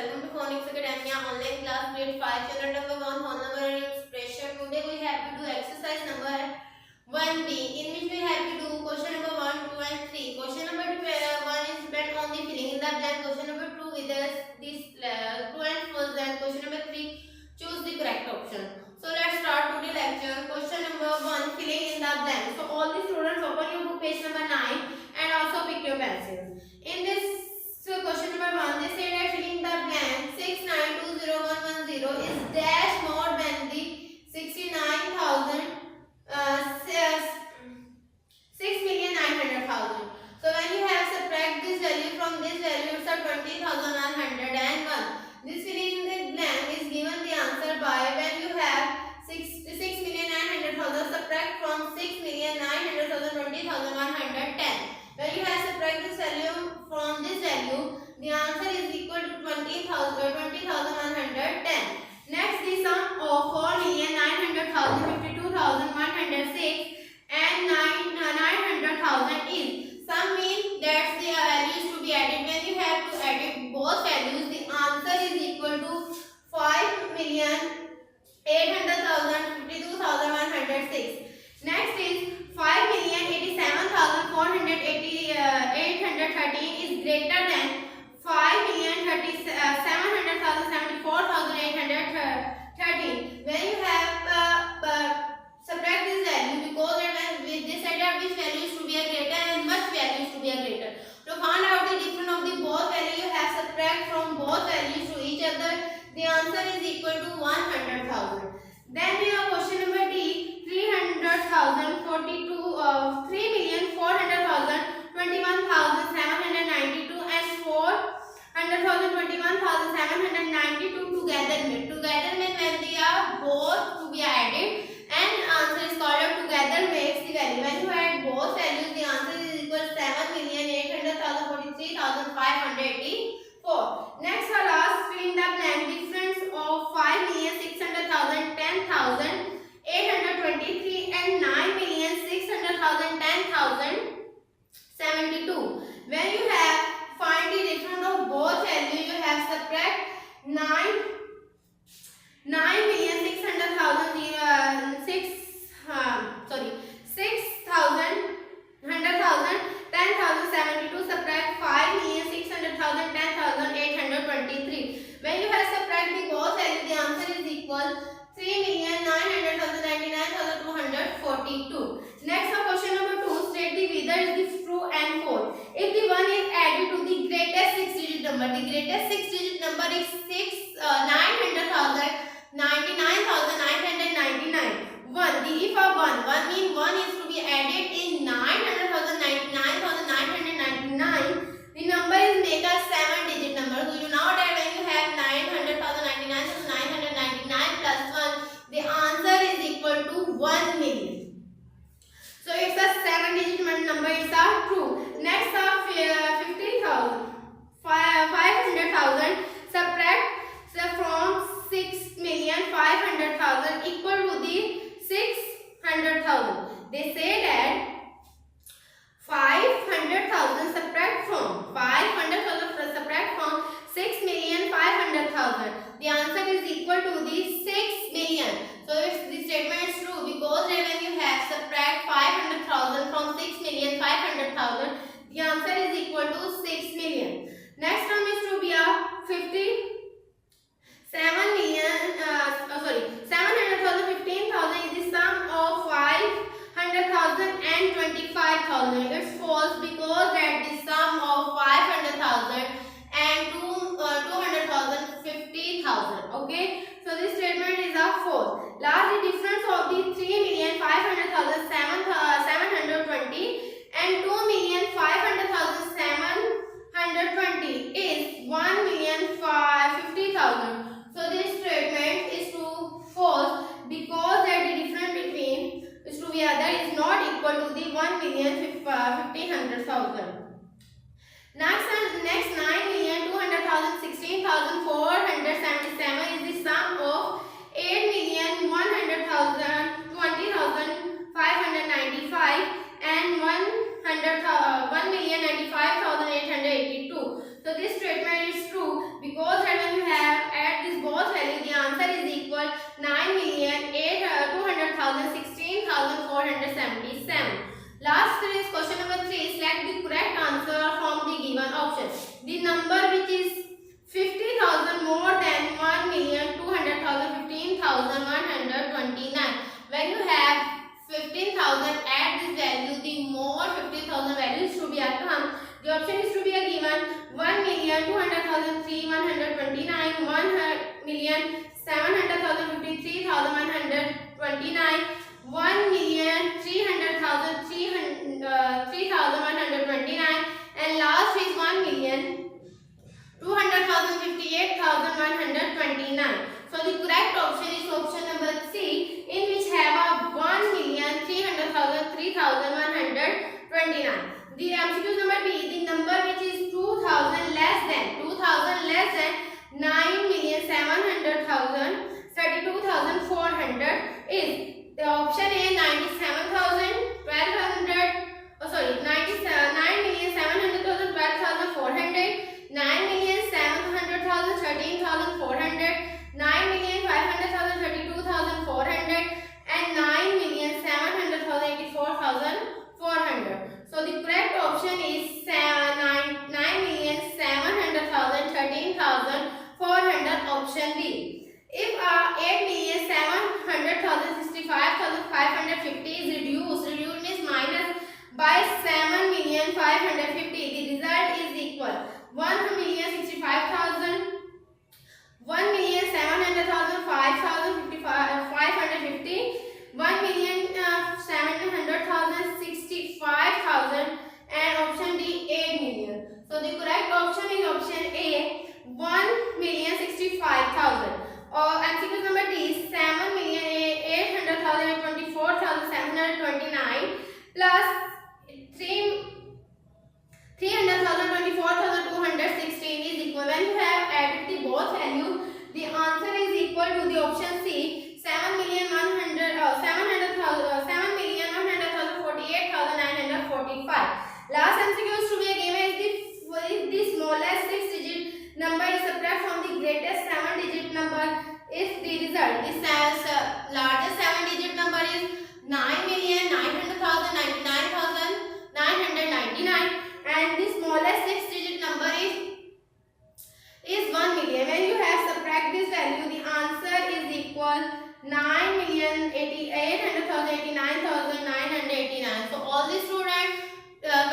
welcome to Phonics Academia online class grade 5 chapter number 1 whole number and expression. Today we have to do exercise number 1b in which we have to do question number 1, 2 and 3. Question number 1 is depend on the filling in the blank. Question number 2 with this true and false, and question number 3 choose the correct option. So let's start today lecture. Question number 1 filling in the blank. So all the students open your book page number 9 and also pick your pencils. In this question number 1, they say that filling the blank 6920110 is dash more than the 6,900,000. So when you have subtract this value from this value, it's a 20,101. This filling in the blank is given the answer by when you have 6,900,000 subtract from 6,900,000 20,110. When you have subtract this value from this value, the answer is equal to 20,110. Next, the sum of 4,900,000, 52,106 and 900,000 is. Sum means that the values to be added. When you have to add both values, the answer is equal to 5,800,000, 52,106. Next is 5,87,413 is greater than 5,700,074,813. When you have subtract this value, because we decided which values to be a greater and which values to be a greater. To find out the difference of the both value, you have subtract from both values to each other. The answer is equal to 100,000. Then we have question number D. 300,000, 3,400,000, 21,792 and 400,000, 21,792 together mean when they are both to be added, and answer is called together makes the value. When you add both values, the answer is equal to 7,800,043,584. Next, our last filling the blank difference of 5,600,000, 10,000, 823 and 9,600,000, 10,072. When you have find the difference of both values, you have subtract 9,600,000 6,000, 100,000, 10,072 subtract 5,600,000, 10,823. When you have subtract the both values, the answer is equal 3,900,099,242. Next, question number 2 state the whether it is true and false. If the one is added to the greatest 6-digit number, the greatest 6-digit number is 900,000, 99,999. If a 1 means 1 is to be added in 900,000, 99,999. The number is make a 7-digit number. So you know that when you have 900,000, 99,999 plus 1, the answer is equal to 1 million. So it's a 7-digit number. It's a true. Next, 50,000, 500,000 subtract from 6,500,000 equal to the 600,000. They say that 500,000 subtract from 6,500,000. The answer is equal to the 6 million. So if the statement is true, because when you have subtract 500,000 from 6,500,000, the answer is equal to 6 million. Next term is to be a 700,000, 15,000 is the sum of 500,000 and 25,000. It's false because that the sum of 500,000 and 200,000 50,000. Okay, so this statement is a false. Last, the difference of the 3,500,000 720 and 2,500,000 720 is 1,50,000. So this statement is true false because that the difference between is to be other is not equal to the 1,50,000. Next 9,200,000 16,477 is the sum of 8,100,000 20,595 and 1,095,882. So this statement is true because when you 1,700,129, 1,700,053,129, 1,300,000, and last is 1,200,058,129. So the correct option is option number C, in which have a 1,300,000, 3,129. The MCQ number B, the number which is 2,000 less than 9,700,000, 32,400 is the option A, 97,000, 12,000. Oh sorry, 9,700,000, 12,400, 9,700,000, 13,400, 9,500,000, 32,400, and 9,700,000, 84,400. So the correct option is 9,700,000, 13,400, option B. If 8,700,000, 65,550 is reduced means minus by 7,550, the result is equal 1,65,000, 1,700,000, 5,550, 1,700,000, 65,000, and option D 8 million. So the correct option is option A, 1,65,000. Or MCQ number D, 7,800,000, 24,729 plus 300,000, 24,216 is equal. When you have added the both values, the answer is equal to the option C, 7,100,048,945. Last MCQ is to be given is the smallest 6-digit number is subtract from the greatest 7-digit number. If the result, the largest 7-digit number is 9,900,000, 99,999, and the smallest 6-digit number is 1 million. When you have subtract this value, the answer is equal 9,800,000, 89,989. So all the students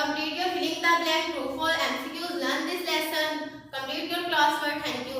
complete your filling the blank true for MCQs. Learn this lesson. Complete your classwork. Thank you.